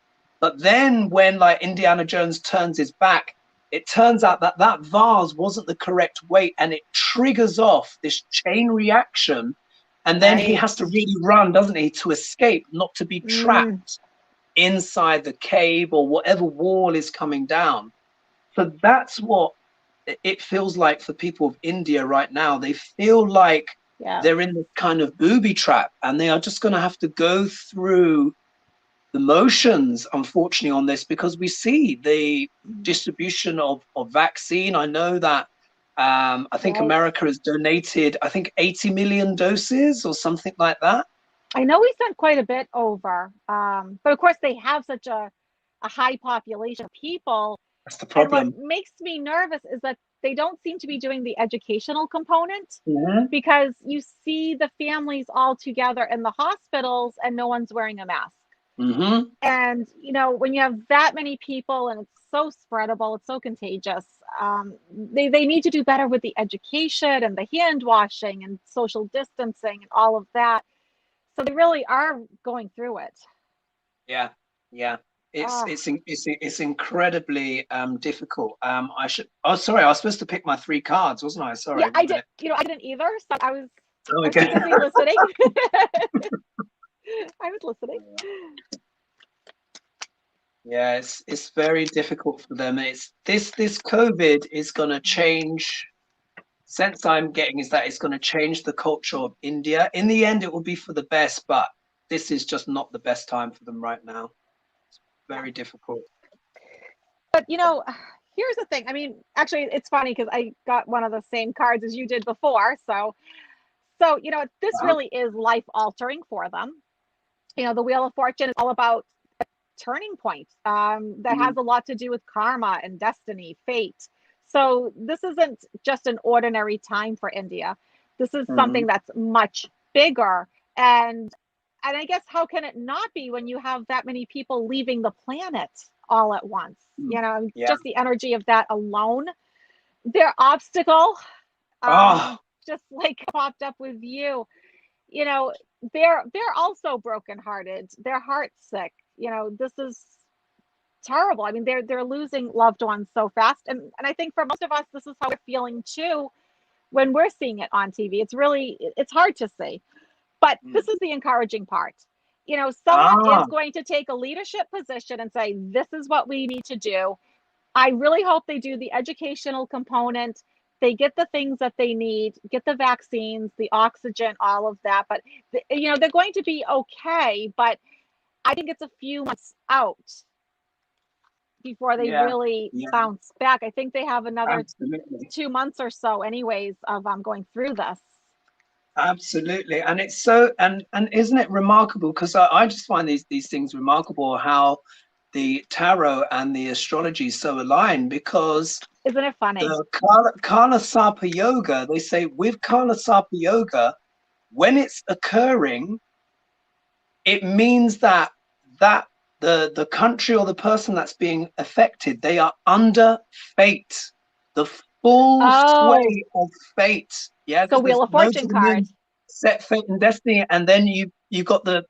But then when like Indiana Jones turns his back, it turns out that that vase wasn't the correct weight, and it triggers off this chain reaction. And then he has to really run, doesn't he, to escape, not to be trapped inside the cave or whatever wall is coming down. So that's what it feels like for people of India right now. They feel like they're in this kind of booby trap, and they are just going to have to go through the motions, unfortunately, on this, because we see the distribution of vaccine. I know that I think America has donated, I think 80 million doses or something like that. I know we sent quite a bit over, but of course they have such a high population of people. That's the problem. And what makes me nervous is that they don't seem to be doing the educational component, because you see the families all together in the hospitals and no one's wearing a mask. And, you know, when you have that many people and it's so spreadable, it's so contagious, they need to do better with the education and the hand washing and social distancing and all of that. So they really are going through it. Yeah. It's incredibly difficult. I should. Oh, sorry, I was supposed to pick my 3 cards, wasn't I? Sorry. Yeah, I did. You know, I didn't either. So I was okay. listening. I was listening. Yeah, it's very difficult for them. It's this COVID is going to change. Sense I'm getting is that it's going to change the culture of India. In the end, it will be for the best, but this is just not the best time for them right now. It's very difficult. But, you know, here's the thing. I mean, actually, it's funny because I got one of the same cards as you did before. So you know, this really is life altering for them. You know, the Wheel of Fortune is all about a turning point that has a lot to do with karma and destiny, fate. So this isn't just an ordinary time for India. This is something that's much bigger. And I guess how can it not be when you have that many people leaving the planet all at once? You know, just the energy of that alone. Their obstacle, just like popped up with you. You know, they're also brokenhearted. They're heartsick. You know, this is terrible. I mean, they're losing loved ones so fast, and I think for most of us, this is how we're feeling too when we're seeing it on TV. It's hard to see, but this is the encouraging part. You know, someone is going to take a leadership position and say, "This is what we need to do." I really hope they do the educational component. They get the things that they need, get the vaccines, the oxygen, all of that. But you know, they're going to be okay. But I think it's a few months out before they really bounce back. I think they have another 2 months or so anyways of going through this. Absolutely. And it's so, and isn't it remarkable, because I just find these things remarkable, how the tarot and the astrology so aligned, because isn't it funny, the Kala Sarpa yoga, they say with Kala Sarpa yoga, when it's occurring, it means that the country or the person that's being affected, they are under fate, the full sway of fate. Yeah, so Wheel of Fortune card, set fate and destiny, and then you got the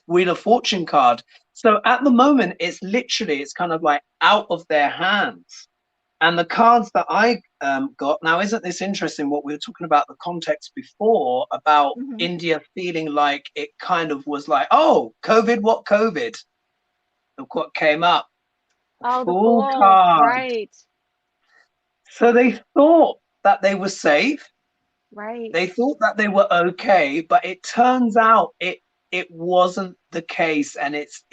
Wheel of Fortune card. So at the moment, it's kind of like out of their hands. And the cards that I got now, isn't this interesting? What we were talking about, the context before about India feeling like it kind of was like, oh, COVID, what COVID? Look what came up. The Fool card. Right. So they thought that they were safe. Right. They thought that they were okay, but it turns out it wasn't the case. And it's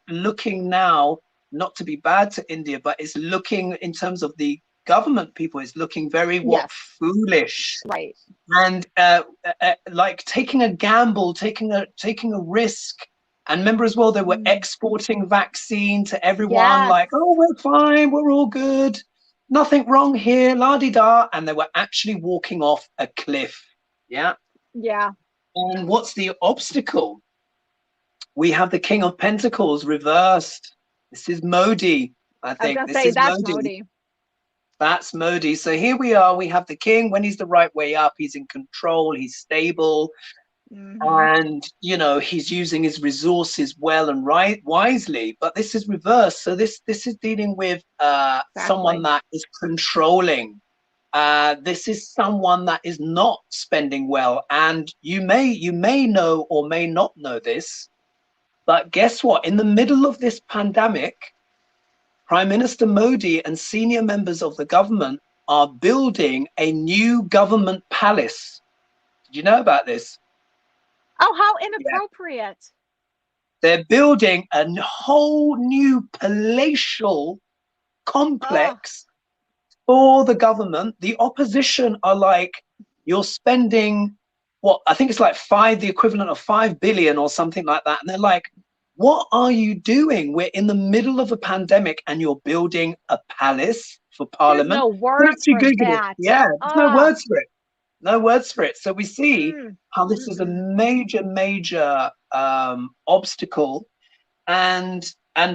looking now, not to be bad to India, but it's looking, in terms of the government people, it's looking very foolish, right? And like taking a gamble, taking a risk. And remember as well, they were exporting vaccine to everyone, like, oh, we're fine, we're all good, nothing wrong here, la-di-da, and they were actually walking off a cliff. Yeah. And what's the obstacle? We have the King of Pentacles reversed. This is Modi. I think I was gonna say that's Modi. That's Modi. So here we are. We have the king when he's the right way up. He's in control. He's stable. Mm-hmm. and you know he's using his resources well and wisely, but this is reversed. So this is dealing with someone Exactly. that is controlling. This is someone that is not spending well, and you may know or may not know this, but guess what, in the middle of this pandemic, Prime Minister Modi and senior members of the government are building a new government palace. Did you know about this? Oh, how Yeah. inappropriate. They're building a whole new palatial Oh, complex for the government. The opposition are like, you're spending what I think it's like the equivalent of 5 billion or something like that. And they're like, what are you doing? We're in the middle of a pandemic and you're building a palace for there's parliament. no You words actually for Google it. that. Yeah, there's no Ah, words for it. No words for it. So we see mm, how this is a mm-mm. major obstacle, and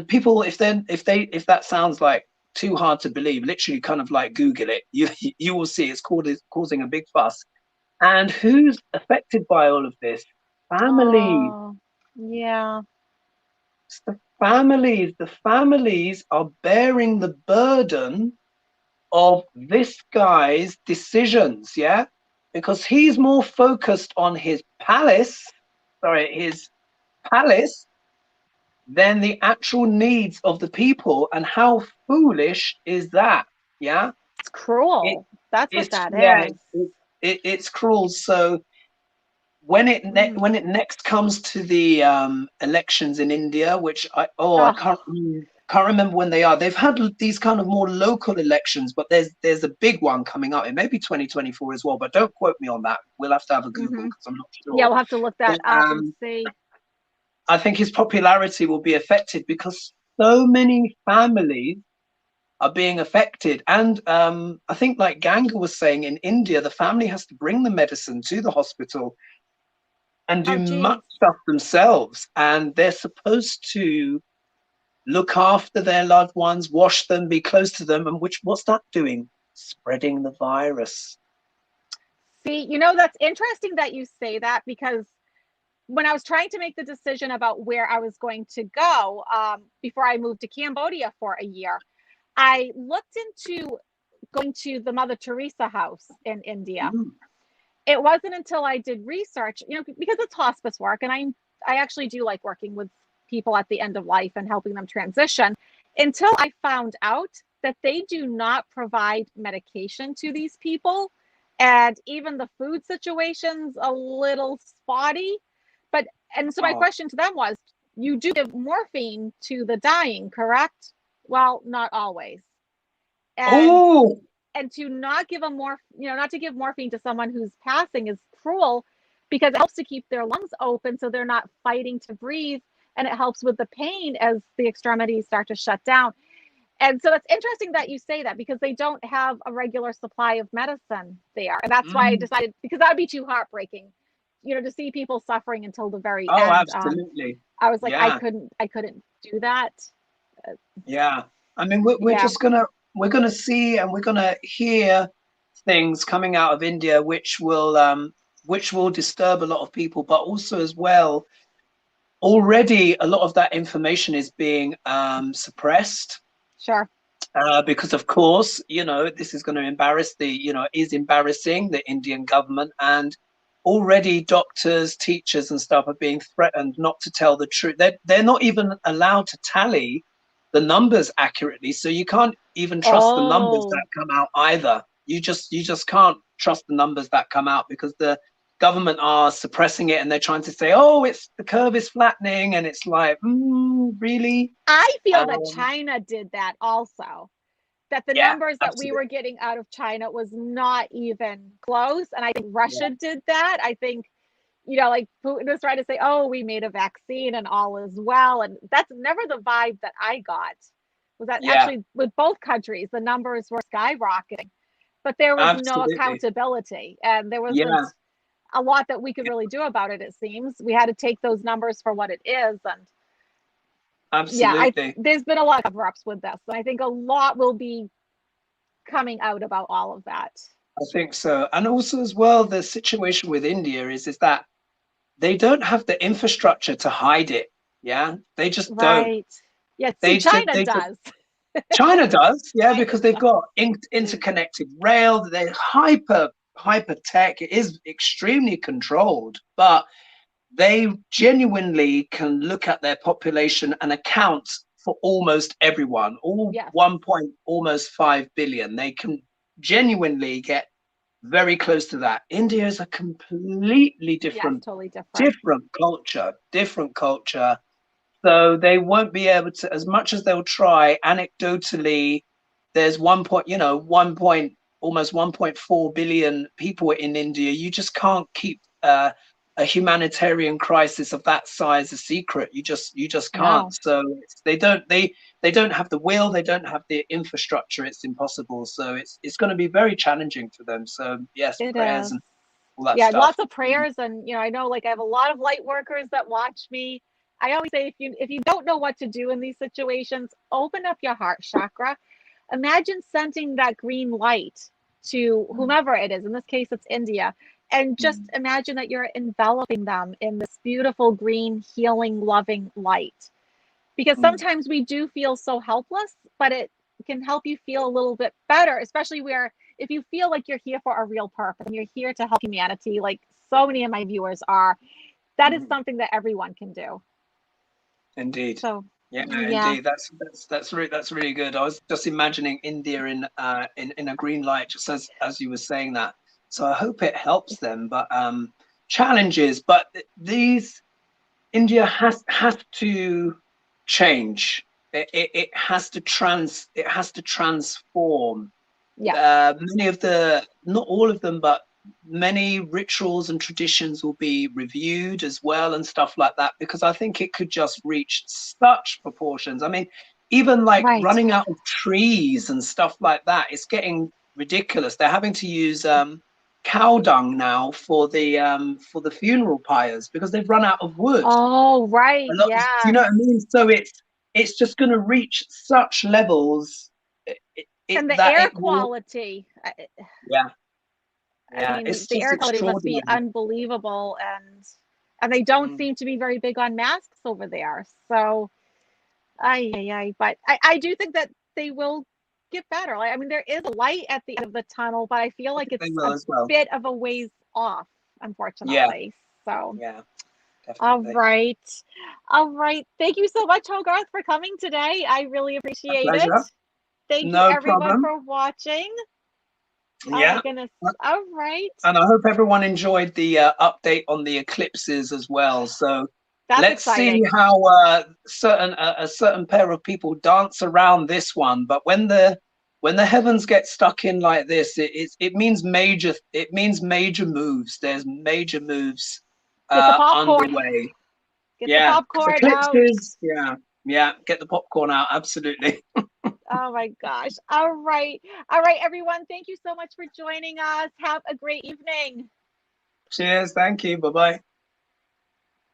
people, if that sounds like too hard to believe, literally kind of like Google it. You will see it's causing a big fuss. And who's affected by all of this? Families. Oh, yeah. It's the families are bearing the burden of this guy's decisions, yeah, because he's more focused on his palace than the actual needs of the people. And how foolish is that? Yeah, It's it, cruel. That's what it's that yeah, is. it's cruel. So when Mm. when it next comes to the elections in India, which I Oh, can't remember when they are. They've had these kind of more local elections, but there's a big one coming up. It may be 2024 as well, but don't quote me on that. We'll have to have a Google hmm. because I'm not Yeah, sure. we'll have to look that But, up and see. I think his popularity will be affected because so many families are being affected. And I think, like Ganga was saying, in India, the family has to bring the medicine to the hospital and Oh, do much geez. stuff themselves. And they're supposed to look after their loved ones, wash them, be close to them. And what's that doing? Spreading the virus. See, that's interesting that you say that because when I was trying to make the decision about where I was going to go before I moved to Cambodia for a year, I looked into going to the Mother Teresa house in India. Mm. It wasn't until I did research, because it's hospice work, and I actually do like working with people at the end of life and helping them transition. Until I found out that they do not provide medication to these people, and even the food situation's a little spotty. But and so my Oh. question to them was, you do give morphine to the dying, correct? Well, not always. And Oh. and to not give not to give morphine to someone who's passing is cruel because it helps to keep their lungs open so they're not fighting to breathe, and it helps with the pain as the extremities start to shut down. And so it's interesting that you say that because they don't have a regular supply of medicine there. And that's why I Mm. decided, because that would be too heartbreaking, to see people suffering until the very Oh, end. absolutely. I was like, Yeah. I couldn't do that. Uh, Yeah, I mean, we're yeah. just gonna see and we're gonna hear things coming out of India, which will disturb a lot of people, but also as well, already a lot of that information is being suppressed, Sure. because of course, this is going to is embarrassing the Indian government, and already doctors, teachers, and stuff are being threatened not to tell the truth. They're not even allowed to tally the numbers accurately, so you can't even trust the numbers that Oh, come out either. You just can't trust the numbers that come out because the government are suppressing it, and they're trying to say, oh, it's the curve is flattening, and it's like, really. I feel that um, China did that also. That the yeah, numbers that we absolutely. were getting out of China was not even close. And I think Russia did that. I think, like Putin was trying to say, oh, we made a vaccine and all is well. And that's never the vibe that I got. Was that Yeah, actually with both countries, the numbers were skyrocketing, but there was no absolutely. accountability and there wasn't Yeah, a lot that we could really do about it, it seems. We had to take those numbers for what it is. And yeah, absolutely. there's been a lot of cover-ups with this. And I think a lot will be coming out about all of that. I think so. And also as well, the situation with India is that they don't have the infrastructure to hide it. Yeah, they just don't. Right. Yeah, see, They just, China they just, does. China does, yeah, China because they've does. got interconnected rail. They're hyper tech. It is extremely controlled, but they genuinely can look at their population and account for almost everyone, all Yes. 1 point almost 5 billion. They can genuinely get very close to that. India is a completely Yes, different, totally different. different culture. So they won't be able to, as much as they'll try. Anecdotally, there's 1 point, 1 point, almost 1.4 billion people in India. You just can't keep a humanitarian crisis of that size a secret. You just can't. No, So they don't have the will. They don't have the infrastructure. It's impossible. So it's going to be very challenging for them. So yes, it prayers is. and all that Yeah, stuff. lots of prayers, and I know, like, I have a lot of light workers that watch me. I always say, if you don't know what to do in these situations, open up your heart chakra. Imagine sending that green light to whomever it is. In this case, it's India. And just Mm, imagine that you're enveloping them in this beautiful green, healing, loving light. Because mm, sometimes we do feel so helpless, but it can help you feel a little bit better, especially where if you feel like you're here for a real purpose and you're here to help humanity, like so many of my viewers are, that is mm. something that everyone can do. Indeed. So, Yeah, yes, indeed. That's really good. I was just imagining India in a green light, just as you were saying that. So I hope it helps them. But challenges, but these India has to change. It has to transform. yes, Many of the, not all of them, but many rituals and traditions will be reviewed as well and stuff like that, because I think it could just reach such proportions. I mean, even like right. running out of trees and stuff like that, it's getting ridiculous. They're having to use cow dung now for the funeral pyres because they've run out of wood. Oh, right. A lot, do you Yes. know what I mean? So it's just going to reach such levels, And the that air it will. quality, Yeah, I yeah, mean, it's the just air quality must be extraordinary. unbelievable. And they don't Mm, seem to be very big on masks over there. So, but I do think that they will get better. Like, I mean, there is a light at the end of the tunnel, but I feel I like think they it's will a as well. bit of a ways off, Yeah, unfortunately. So, yeah, all definitely. right. All right. Thank you so much, Hogarth, for coming today. I really A appreciate it. pleasure. Thank you, No everyone, problem. for watching. Oh, my Yeah. goodness. All right. And I hope everyone enjoyed the update on the eclipses as well. So That's let's see exciting. how a certain pair of people dance around this one. But when the heavens get stuck in like this, it means major moves. There's major moves Get the popcorn. underway. Get the Yeah, popcorn out. eclipses. Yeah, yeah. Get the popcorn out. Absolutely. Oh my gosh. All right. All right, everyone. Thank you so much for joining us. Have a great evening. Cheers. Thank you. Bye bye.